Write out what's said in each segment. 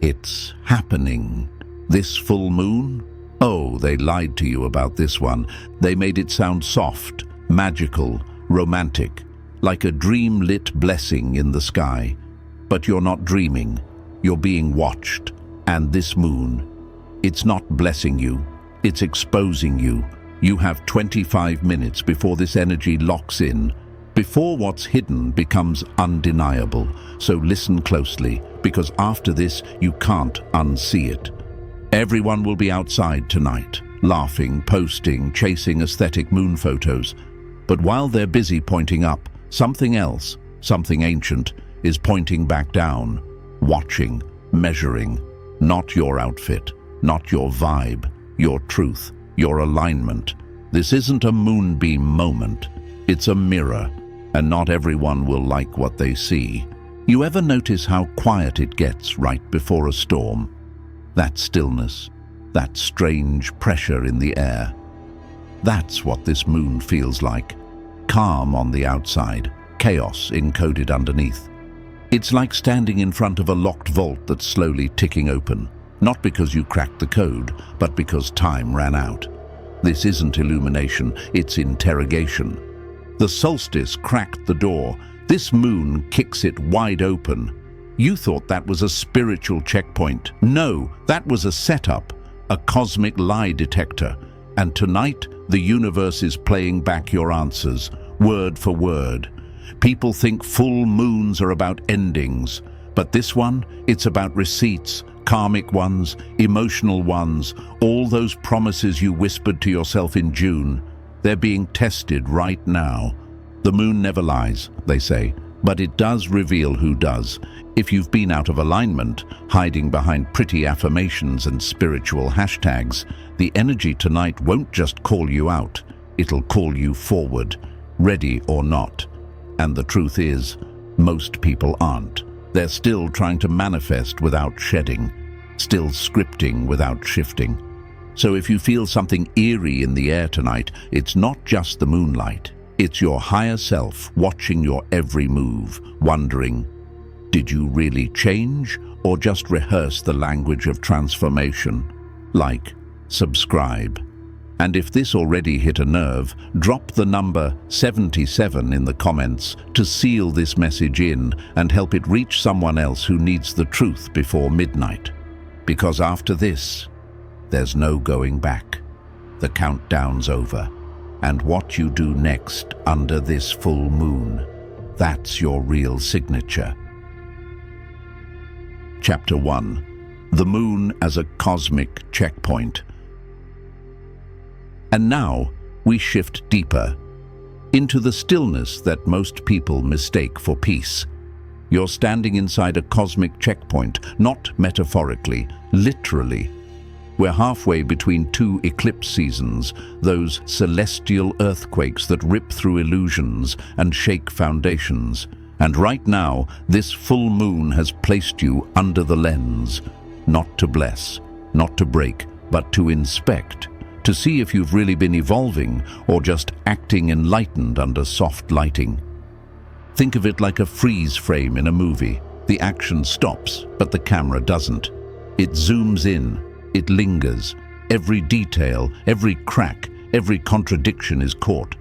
It's happening. This full moon? Oh, they lied to you about this one. They made it sound soft, magical, romantic, like a dream-lit blessing in the sky. But you're not dreaming. You're being watched. And this moon, it's not blessing you. It's exposing you. You have 25 minutes before this energy locks in, before what's hidden becomes undeniable. So listen closely, because after this, you can't unsee it. Everyone will be outside tonight, laughing, posting, chasing aesthetic moon photos. But while they're busy pointing up, something else, something ancient, is pointing back down, watching, measuring. Not your outfit, not your vibe, your truth, your alignment. This isn't a moonbeam moment. It's a mirror, and not everyone will like what they see. You ever notice how quiet it gets right before a storm? That stillness, that strange pressure in the air. That's what this moon feels like. Calm on the outside, chaos encoded underneath. It's like standing in front of a locked vault that's slowly ticking open, not because you cracked the code, but because time ran out. This isn't illumination, it's interrogation. The solstice cracked the door. This moon kicks it wide open. You thought that was a spiritual checkpoint. No, that was a setup, a cosmic lie detector. And tonight, the universe is playing back your answers, word for word. People think full moons are about endings, but this one, it's about receipts, karmic ones, emotional ones, all those promises you whispered to yourself in June. They're being tested right now. The moon never lies, they say, but it does reveal who does. If you've been out of alignment, hiding behind pretty affirmations and spiritual hashtags, the energy tonight won't just call you out, it'll call you forward, ready or not. And the truth is, most people aren't. They're still trying to manifest without shedding, still scripting without shifting. So if you feel something eerie in the air tonight, it's not just the moonlight. It's your higher self watching your every move, wondering, did you really change or just rehearse the language of transformation? Like, subscribe. And if this already hit a nerve, drop the number 77 in the comments to seal this message in and help it reach someone else who needs the truth before midnight. Because after this, there's no going back. The countdown's over. And what you do next under this full moon, that's your real signature. Chapter 1. The Moon as a Cosmic Checkpoint. And now we shift deeper into the stillness that most people mistake for peace. You're standing inside a cosmic checkpoint, not metaphorically, literally. We're halfway between two eclipse seasons, those celestial earthquakes that rip through illusions and shake foundations. And right now, this full moon has placed you under the lens, not to bless, not to break, but to inspect, to see if you've really been evolving or just acting enlightened under soft lighting. Think of it like a freeze frame in a movie. The action stops, but the camera doesn't. It zooms in, it lingers. Every detail, every crack, every contradiction is caught.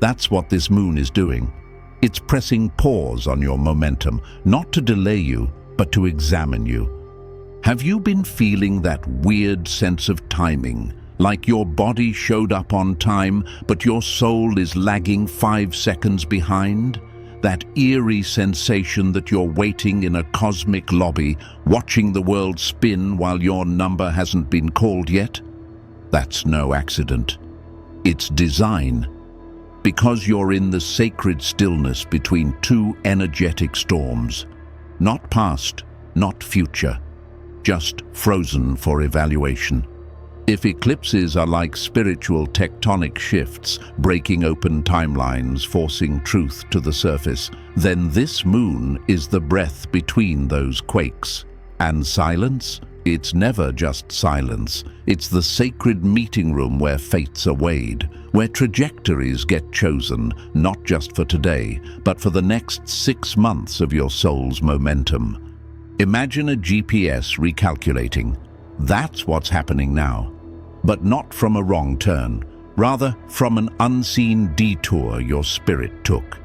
That's what this moon is doing. It's pressing pause on your momentum, not to delay you, but to examine you. Have you been feeling that weird sense of timing? Like your body showed up on time, but your soul is lagging 5 seconds behind? That eerie sensation that you're waiting in a cosmic lobby, watching the world spin while your number hasn't been called yet? That's no accident. It's design. Because you're in the sacred stillness between two energetic storms. Not past, not future, just frozen for evaluation. If eclipses are like spiritual tectonic shifts, breaking open timelines, forcing truth to the surface, then this moon is the breath between those quakes. And silence? It's never just silence. It's the sacred meeting room where fates are weighed, where trajectories get chosen, not just for today, but for the next 6 months of your soul's momentum. Imagine a GPS recalculating. That's what's happening now. But not from a wrong turn, rather from an unseen detour your spirit took.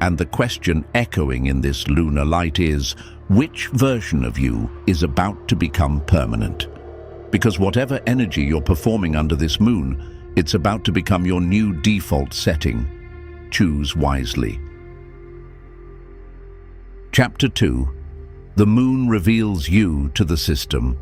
And the question echoing in this lunar light is, which version of you is about to become permanent? Because whatever energy you're performing under this moon, it's about to become your new default setting. Choose wisely. Chapter 2. The moon reveals you to the system.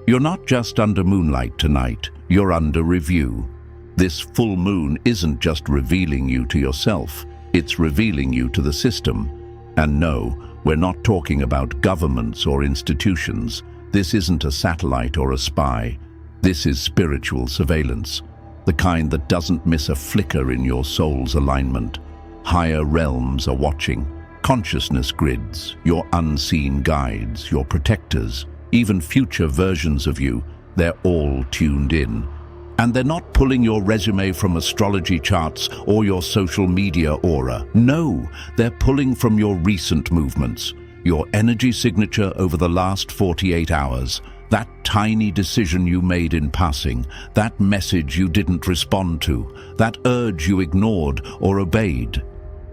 You're not just under moonlight tonight, you're under review. This full moon isn't just revealing you to yourself, it's revealing you to the system. And no, we're not talking about governments or institutions. This isn't a satellite or a spy. This is spiritual surveillance, the kind that doesn't miss a flicker in your soul's alignment. Higher realms are watching. Consciousness grids, your unseen guides, your protectors, even future versions of you, they're all tuned in. And they're not pulling your resume from astrology charts or your social media aura. No, they're pulling from your recent movements, your energy signature over the last 48 hours, that tiny decision you made in passing, that message you didn't respond to, that urge you ignored or obeyed.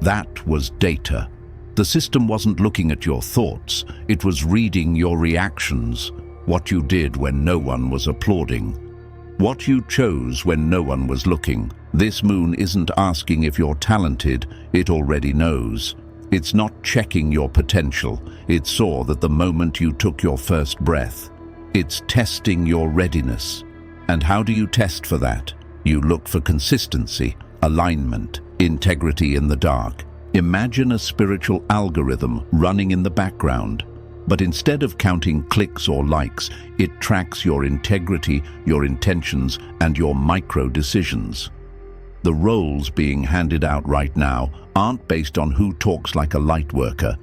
That was data. The system wasn't looking at your thoughts, it was reading your reactions, what you did when no one was applauding. What you chose when no one was looking. This moon isn't asking if you're talented, it already knows. It's not checking your potential, it saw that the moment you took your first breath. It's testing your readiness. And how do you test for that? You look for consistency, alignment, integrity in the dark. Imagine a spiritual algorithm running in the background. But instead of counting clicks or likes, it tracks your integrity, your intentions, and your micro-decisions. The roles being handed out right now aren't based on who talks like a light worker.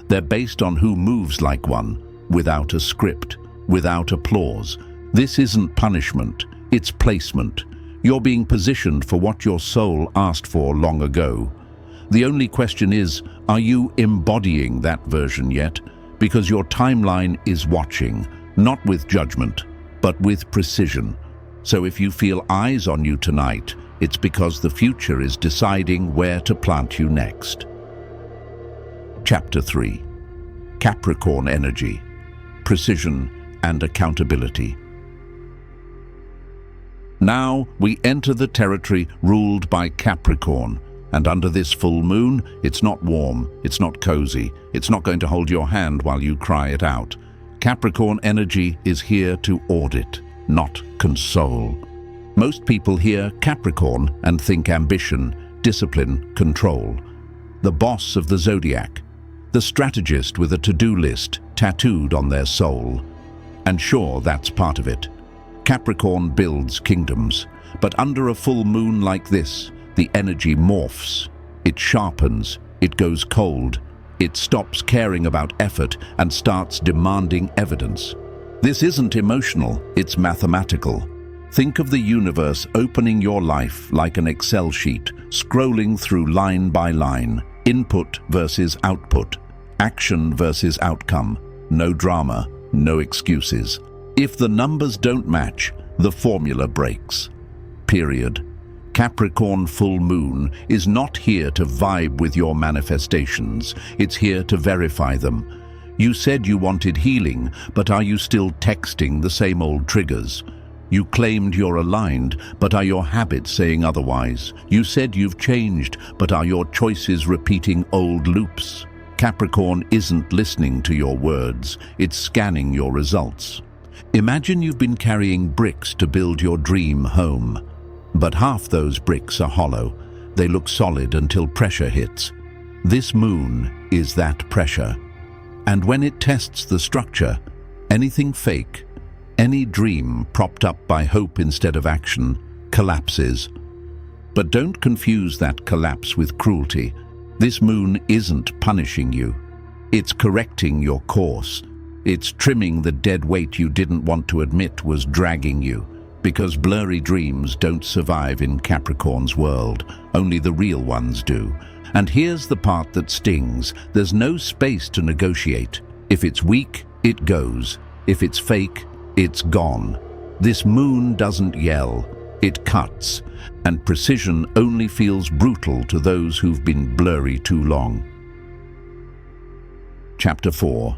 They're based on who moves like one, without a script, without applause. This isn't punishment, it's placement. You're being positioned for what your soul asked for long ago. The only question is, are you embodying that version yet? Because your timeline is watching, not with judgment, but with precision. So if you feel eyes on you tonight, it's because the future is deciding where to plant you next. Chapter 3. Capricorn Energy, Precision and Accountability. Now we enter the territory ruled by Capricorn. And under this full moon, it's not warm, it's not cozy, it's not going to hold your hand while you cry it out. Capricorn energy is here to audit, not console. Most people hear Capricorn and think ambition, discipline, control. The boss of the zodiac, the strategist with a to-do list tattooed on their soul. And sure, that's part of it. Capricorn builds kingdoms, but under a full moon like this, the energy morphs, it sharpens, it goes cold, it stops caring about effort and starts demanding evidence. This isn't emotional, it's mathematical. Think of the universe opening your life like an Excel sheet, scrolling through line by line, input versus output, action versus outcome, no drama, no excuses. If the numbers don't match, the formula breaks. Period. Capricorn full moon is not here to vibe with your manifestations, it's here to verify them. You said you wanted healing, but are you still texting the same old triggers? You claimed you're aligned, but are your habits saying otherwise? You said you've changed, but are your choices repeating old loops? Capricorn isn't listening to your words, it's scanning your results. Imagine you've been carrying bricks to build your dream home. But half those bricks are hollow. They look solid until pressure hits. This moon is that pressure. And when it tests the structure, anything fake, any dream propped up by hope instead of action, collapses. But don't confuse that collapse with cruelty. This moon isn't punishing you. It's correcting your course. It's trimming the dead weight you didn't want to admit was dragging you. Because blurry dreams don't survive in Capricorn's world, only the real ones do. And here's the part that stings. There's no space to negotiate. If it's weak, it goes. If it's fake, it's gone. This moon doesn't yell, it cuts. And precision only feels brutal to those who've been blurry too long. Chapter 4.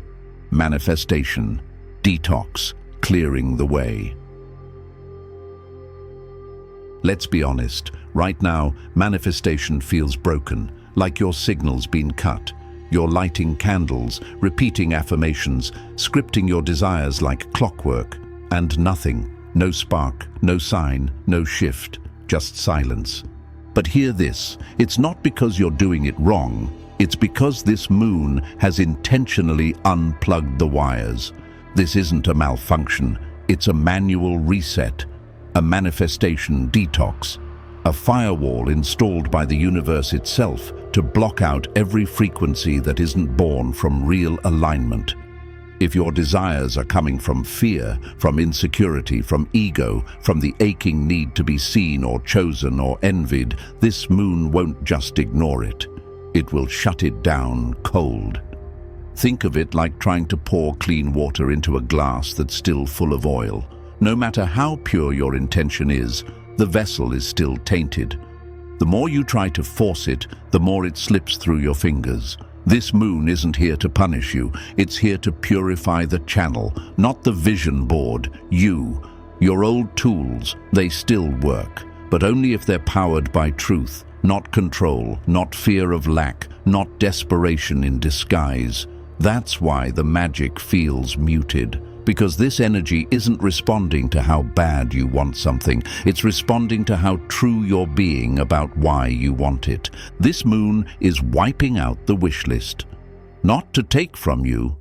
Manifestation. Detox. Clearing the way. Let's be honest, right now, manifestation feels broken, like your signal's been cut. You're lighting candles, repeating affirmations, scripting your desires like clockwork, and nothing. No spark, no sign, no shift, just silence. But hear this, it's not because you're doing it wrong, it's because this moon has intentionally unplugged the wires. This isn't a malfunction, it's a manual reset, a manifestation detox, a firewall installed by the universe itself to block out every frequency that isn't born from real alignment. If your desires are coming from fear, from insecurity, from ego, from the aching need to be seen or chosen or envied, this moon won't just ignore it. It will shut it down cold. Think of it like trying to pour clean water into a glass that's still full of oil. No matter how pure your intention is, the vessel is still tainted. The more you try to force it, the more it slips through your fingers. This moon isn't here to punish you, it's here to purify the channel, not the vision board, you. Your old tools, they still work, but only if they're powered by truth, not control, not fear of lack, not desperation in disguise. That's why the magic feels muted. Because this energy isn't responding to how bad you want something, it's responding to how true you're being about why you want it. This moon is wiping out the wish list. Not to take from you,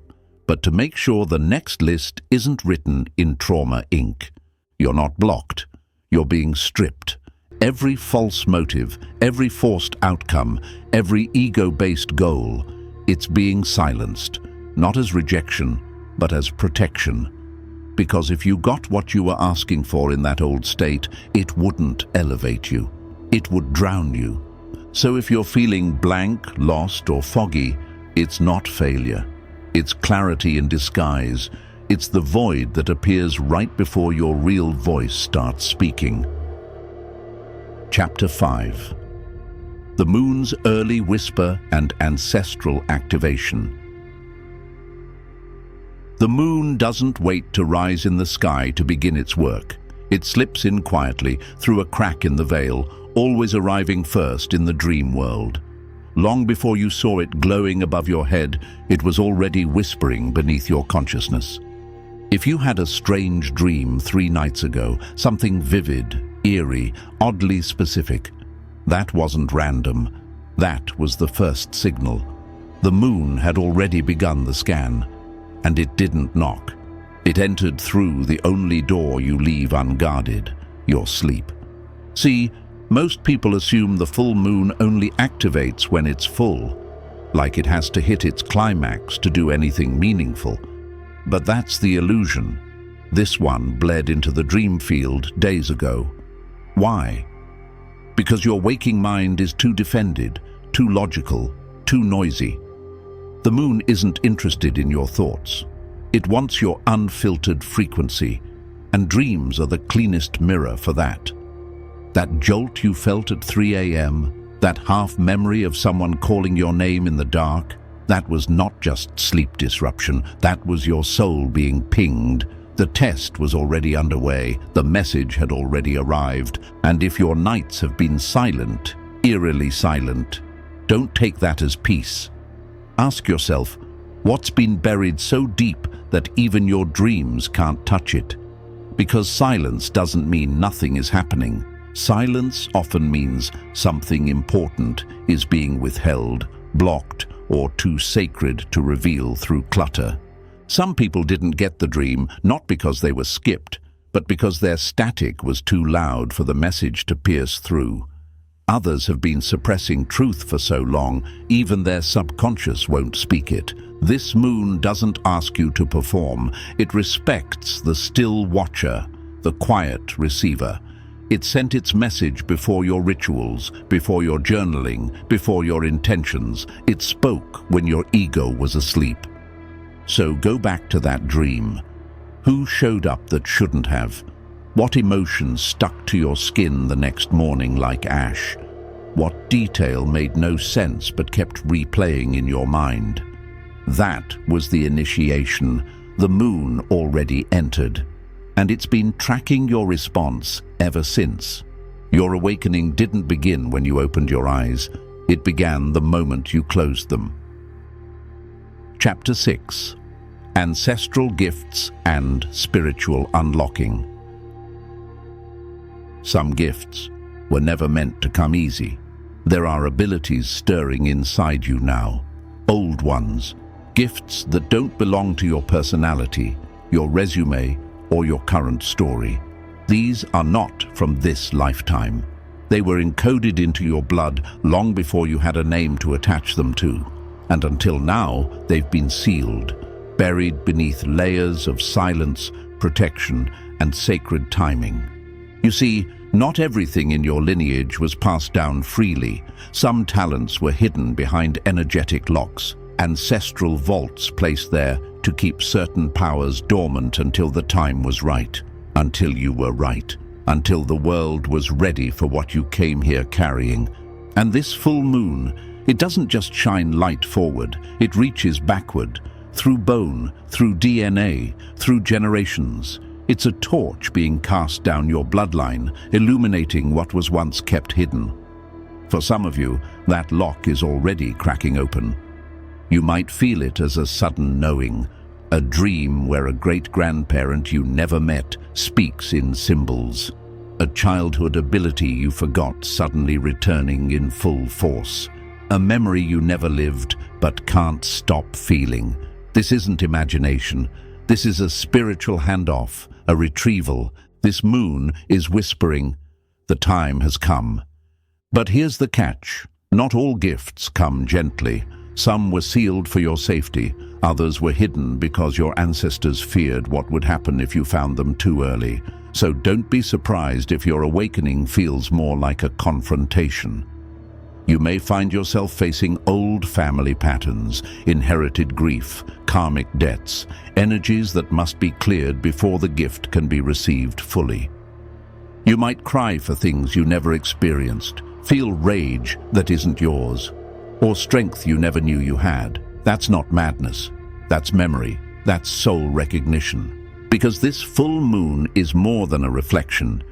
but to make sure the next list isn't written in trauma ink. You're not blocked, you're being stripped. Every false motive, every forced outcome, every ego-based goal, it's being silenced, not as rejection, but as protection. Because if you got what you were asking for in that old state, it wouldn't elevate you. It would drown you. So if you're feeling blank, lost, or foggy, it's not failure. It's clarity in disguise. It's the void that appears right before your real voice starts speaking. Chapter 5. The moon's early whisper and ancestral activation. The moon doesn't wait to rise in the sky to begin its work. It slips in quietly through a crack in the veil, always arriving first in the dream world. Long before you saw it glowing above your head, it was already whispering beneath your consciousness. If you had a strange dream 3 nights ago, something vivid, eerie, oddly specific, that wasn't random. That was the first signal. The moon had already begun the scan. And it didn't knock. It entered through the only door you leave unguarded, your sleep. See, most people assume the full moon only activates when it's full, like it has to hit its climax to do anything meaningful. But that's the illusion. This one bled into the dream field days ago. Why? Because your waking mind is too defended, too logical, too noisy. The moon isn't interested in your thoughts. It wants your unfiltered frequency, and dreams are the cleanest mirror for that. That jolt you felt at 3 a.m., that half memory of someone calling your name in the dark, that was not just sleep disruption, that was your soul being pinged. The test was already underway, the message had already arrived, and if your nights have been silent, eerily silent, don't take that as peace. Ask yourself, what's been buried so deep that even your dreams can't touch it? Because silence doesn't mean nothing is happening. Silence often means something important is being withheld, blocked, or too sacred to reveal through clutter. Some people didn't get the dream, not because they were skipped, but because their static was too loud for the message to pierce through. Others have been suppressing truth for so long, even their subconscious won't speak it. This moon doesn't ask you to perform. It respects the still watcher, the quiet receiver. It sent its message before your rituals, before your journaling, before your intentions. It spoke when your ego was asleep. So go back to that dream. Who showed up that shouldn't have? What emotions stuck to your skin the next morning like ash? What detail made no sense but kept replaying in your mind? That was the initiation. The moon already entered, and it's been tracking your response ever since. Your awakening didn't begin when you opened your eyes. It began the moment you closed them. Chapter 6. Ancestral Gifts and Spiritual Unlocking. Some gifts were never meant to come easy. There are abilities stirring inside you now. Old ones. Gifts that don't belong to your personality, your resume, or your current story. These are not from this lifetime. They were encoded into your blood long before you had a name to attach them to. And until now, they've been sealed, buried beneath layers of silence, protection, and sacred timing. You see, not everything in your lineage was passed down freely. Some talents were hidden behind energetic locks, ancestral vaults placed there to keep certain powers dormant until the time was right, until you were right, until the world was ready for what you came here carrying. And this full moon, it doesn't just shine light forward, it reaches backward, through bone, through DNA, through generations. It's a torch being cast down your bloodline, illuminating what was once kept hidden. For some of you, that lock is already cracking open. You might feel it as a sudden knowing, a dream where a great-grandparent you never met speaks in symbols, a childhood ability you forgot suddenly returning in full force, a memory you never lived but can't stop feeling. This isn't imagination. This is a spiritual handoff, a retrieval. This moon is whispering, the time has come. But here's the catch. Not all gifts come gently. Some were sealed for your safety. Others were hidden because your ancestors feared what would happen if you found them too early. So don't be surprised if your awakening feels more like a confrontation. You may find yourself facing old family patterns, inherited grief, karmic debts, energies that must be cleared before the gift can be received fully. You might cry for things you never experienced, feel rage that isn't yours, or strength you never knew you had. That's not madness. That's memory. That's soul recognition. Because this full moon is more than a reflection.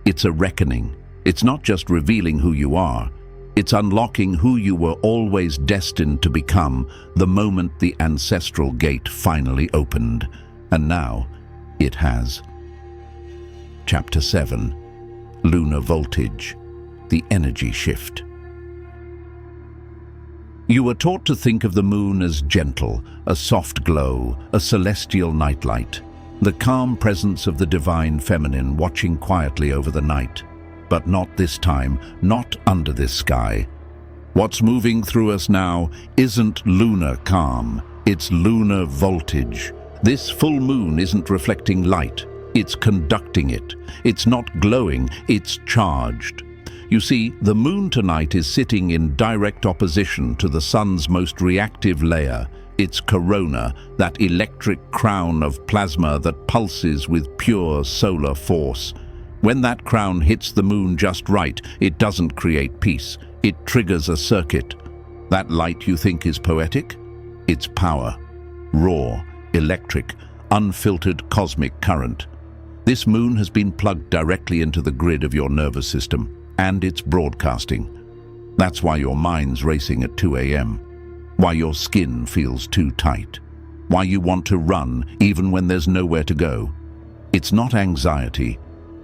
It's a reckoning. It's not just revealing who you are. It's unlocking who you were always destined to become the moment the ancestral gate finally opened. And now, it has. Chapter 7. Lunar Voltage. The Energy Shift. You were taught to think of the moon as gentle, a soft glow, a celestial nightlight, the calm presence of the divine feminine watching quietly over the night. But not this time, not under this sky. What's moving through us now isn't lunar calm, it's lunar voltage. This full moon isn't reflecting light, it's conducting it. It's not glowing, it's charged. You see, the moon tonight is sitting in direct opposition to the sun's most reactive layer, its corona, that electric crown of plasma that pulses with pure solar force. When that crown hits the moon just right, it doesn't create peace. It triggers a circuit. That light you think is poetic? It's power. Raw, electric, unfiltered cosmic current. This moon has been plugged directly into the grid of your nervous system, and it's broadcasting. That's why your mind's racing at 2 a.m., why your skin feels too tight, why you want to run even when there's nowhere to go. It's not anxiety.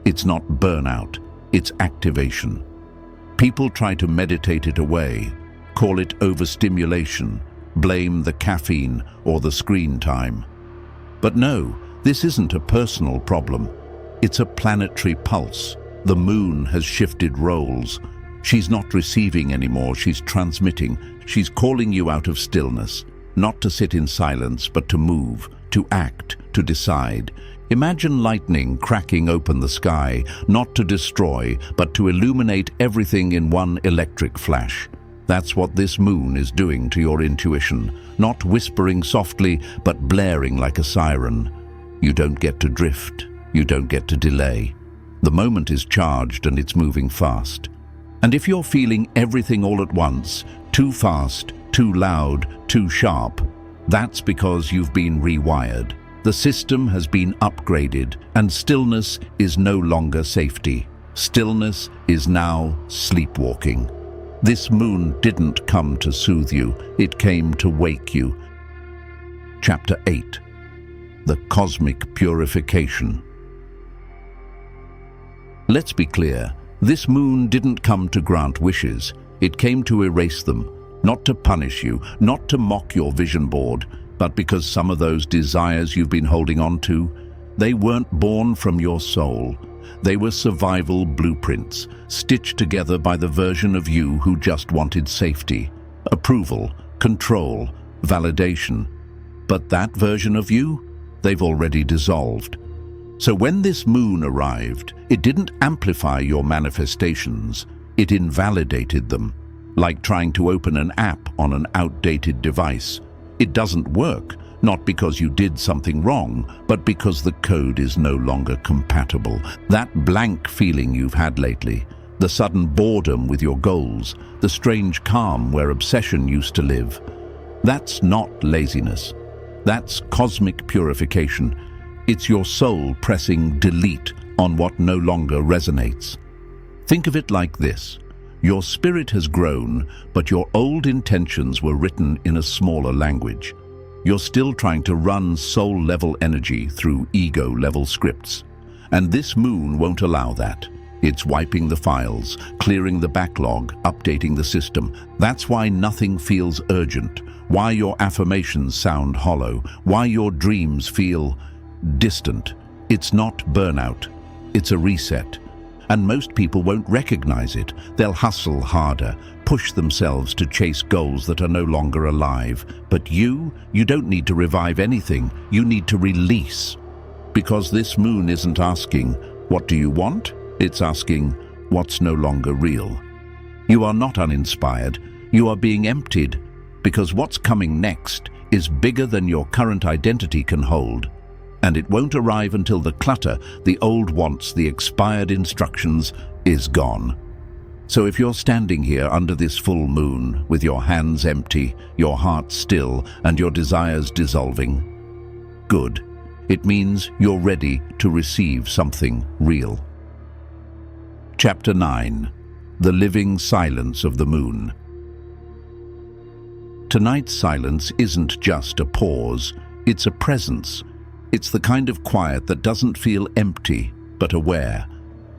It's not burnout, it's activation. People try to meditate it away, call it overstimulation, blame the caffeine or the screen time. But no, this isn't a personal problem. It's a planetary pulse. The moon has shifted roles. She's not receiving anymore, she's transmitting. She's calling you out of stillness, not to sit in silence, but to move, to act, to decide. Imagine lightning cracking open the sky, not to destroy, but to illuminate everything in one electric flash. That's what this moon is doing to your intuition, not whispering softly, but blaring like a siren. You don't get to drift. You don't get to delay. The moment is charged and it's moving fast. And if you're feeling everything all at once, too fast, too loud, too sharp, that's because you've been rewired. The system has been upgraded, and stillness is no longer safety. Stillness is now sleepwalking. This moon didn't come to soothe you, it came to wake you. Chapter 8. The Cosmic Purification. Let's be clear, this moon didn't come to grant wishes, it came to erase them, not to punish you, not to mock your vision board, but because some of those desires you've been holding on to, they weren't born from your soul. They were survival blueprints, stitched together by the version of you who just wanted safety, approval, control, validation. But that version of you, they've already dissolved. So when this moon arrived, it didn't amplify your manifestations, it invalidated them, like trying to open an app on an outdated device. It doesn't work, not because you did something wrong, but because the code is no longer compatible. That blank feeling you've had lately, the sudden boredom with your goals, the strange calm where obsession used to live, that's not laziness. That's cosmic purification. It's your soul pressing delete on what no longer resonates. Think of it like this. Your spirit has grown, but your old intentions were written in a smaller language. You're still trying to run soul-level energy through ego-level scripts. And this moon won't allow that. It's wiping the files, clearing the backlog, updating the system. That's why nothing feels urgent, why your affirmations sound hollow, why your dreams feel distant. It's not burnout, it's a reset. And most people won't recognize it. They'll hustle harder, push themselves to chase goals that are no longer alive. But you don't need to revive anything. You need to release. Because this moon isn't asking, what do you want? It's asking, what's no longer real? You are not uninspired. You are being emptied. Because what's coming next is bigger than your current identity can hold. And it won't arrive until the clutter, the old wants, the expired instructions, is gone. So if you're standing here under this full moon, with your hands empty, your heart still, and your desires dissolving, good. It means you're ready to receive something real. Chapter 9. The Living Silence of the Moon. Tonight's silence isn't just a pause, it's a presence. It's the kind of quiet that doesn't feel empty, but aware,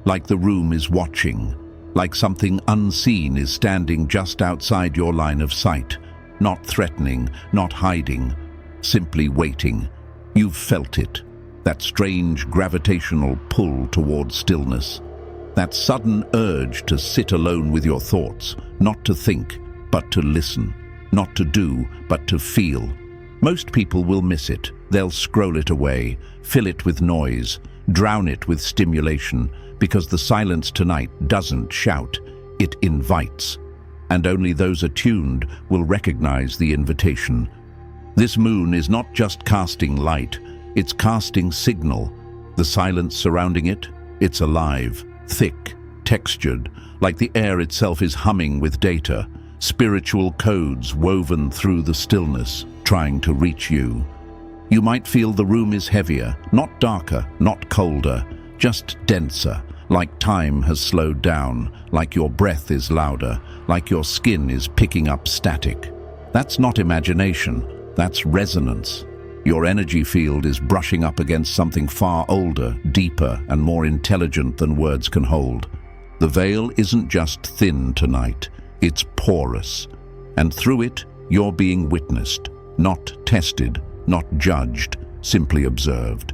like the room is watching, like something unseen is standing just outside your line of sight, not threatening, not hiding, simply waiting. You've felt it, that strange gravitational pull toward stillness, that sudden urge to sit alone with your thoughts, not to think, but to listen, not to do, but to feel. Most people will miss it. They'll scroll it away, fill it with noise, drown it with stimulation, because the silence tonight doesn't shout, it invites. And only those attuned will recognize the invitation. This moon is not just casting light, it's casting signal. The silence surrounding it, it's alive, thick, textured, like the air itself is humming with data, spiritual codes woven through the stillness, trying to reach you. You might feel the room is heavier, not darker, not colder, just denser, like time has slowed down, like your breath is louder, like your skin is picking up static. That's not imagination, that's resonance. Your energy field is brushing up against something far older, deeper, and more intelligent than words can hold. The veil isn't just thin tonight, it's porous. And through it, you're being witnessed, not tested, not judged, simply observed.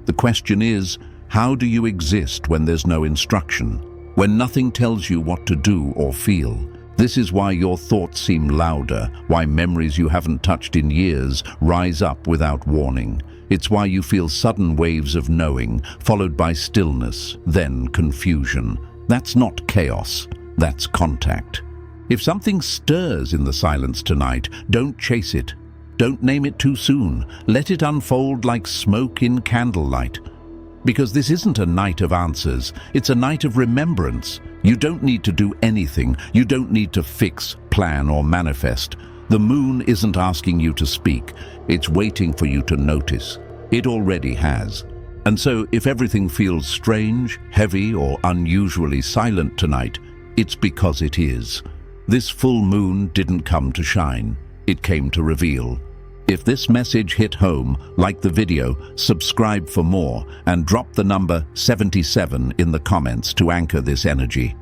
The question is, how do you exist when there's no instruction, when nothing tells you what to do or feel? This is why your thoughts seem louder, why memories you haven't touched in years rise up without warning. It's why you feel sudden waves of knowing, followed by stillness, then confusion. That's not chaos, that's contact. If something stirs in the silence tonight, don't chase it. Don't name it too soon. Let it unfold like smoke in candlelight. Because this isn't a night of answers, it's a night of remembrance. You don't need to do anything. You don't need to fix, plan, or manifest. The moon isn't asking you to speak. It's waiting for you to notice. It already has. And so, if everything feels strange, heavy, or unusually silent tonight, it's because it is. This full moon didn't come to shine. It came to reveal. If this message hit home, like the video, subscribe for more, and drop the number 77 in the comments to anchor this energy.